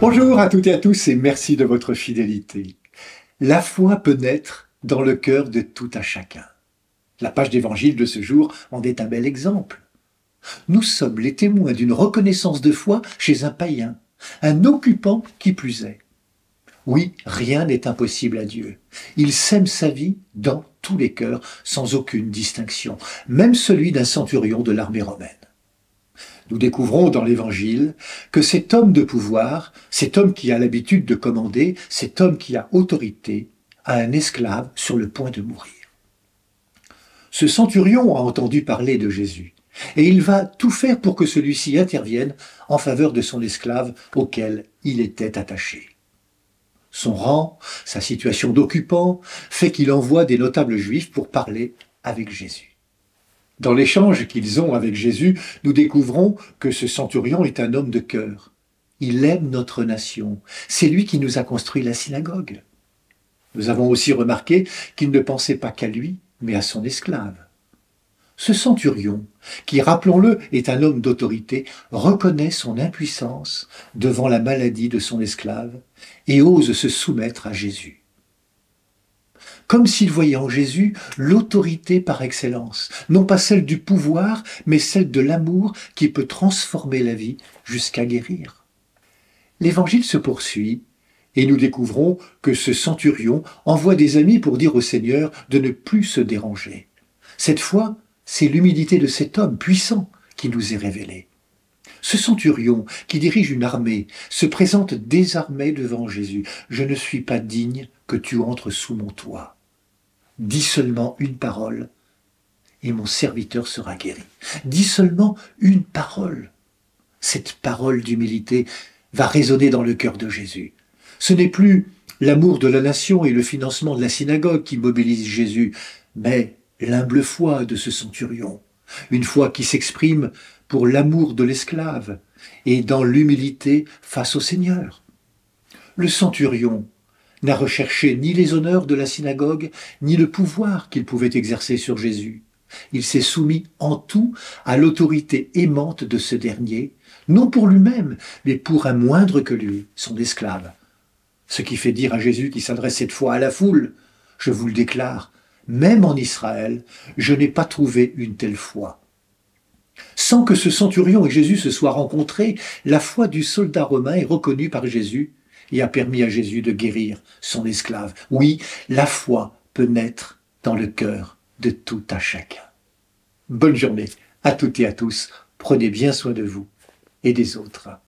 Bonjour à toutes et à tous et merci de votre fidélité. La foi peut naître dans le cœur de tout un chacun. La page d'évangile de ce jour en est un bel exemple. Nous sommes les témoins d'une reconnaissance de foi chez un païen, un occupant qui plus est. Oui, rien n'est impossible à Dieu. Il sème sa vie dans tous les cœurs, sans aucune distinction, même celui d'un centurion de l'armée romaine. Nous découvrons dans l'Évangile que cet homme de pouvoir, cet homme qui a l'habitude de commander, cet homme qui a autorité, a un esclave sur le point de mourir. Ce centurion a entendu parler de Jésus, et il va tout faire pour que celui-ci intervienne en faveur de son esclave auquel il était attaché. Son rang, sa situation d'occupant, fait qu'il envoie des notables juifs pour parler avec Jésus. Dans l'échange qu'ils ont avec Jésus, nous découvrons que ce centurion est un homme de cœur. Il aime notre nation. C'est lui qui nous a construit la synagogue. Nous avons aussi remarqué qu'il ne pensait pas qu'à lui, mais à son esclave. Ce centurion, qui, rappelons-le, est un homme d'autorité, reconnaît son impuissance devant la maladie de son esclave et ose se soumettre à Jésus. Comme s'il voyait en Jésus l'autorité par excellence, non pas celle du pouvoir, mais celle de l'amour qui peut transformer la vie jusqu'à guérir. L'Évangile se poursuit et nous découvrons que ce centurion envoie des amis pour dire au Seigneur de ne plus se déranger. Cette fois, c'est l'humilité de cet homme puissant qui nous est révélée. Ce centurion, qui dirige une armée, se présente désarmé devant Jésus. « Je ne suis pas digne que tu entres sous mon toit. Dis seulement une parole, et mon serviteur sera guéri. » Dis seulement une parole. Cette parole d'humilité va résonner dans le cœur de Jésus. Ce n'est plus l'amour de la nation et le financement de la synagogue qui mobilisent Jésus, mais l'humble foi de ce centurion, une foi qui s'exprime pour l'amour de l'esclave et dans l'humilité face au Seigneur. Le centurion n'a recherché ni les honneurs de la synagogue, ni le pouvoir qu'il pouvait exercer sur Jésus. Il s'est soumis en tout à l'autorité aimante de ce dernier, non pour lui-même, mais pour un moindre que lui, son esclave. Ce qui fait dire à Jésus, qui s'adresse cette fois à la foule, « Je vous le déclare, même en Israël, je n'ai pas trouvé une telle foi. » Sans que ce centurion et Jésus se soient rencontrés, la foi du soldat romain est reconnue par Jésus et a permis à Jésus de guérir son esclave. Oui, la foi peut naître dans le cœur de tout un chacun. Bonne journée à toutes et à tous. Prenez bien soin de vous et des autres.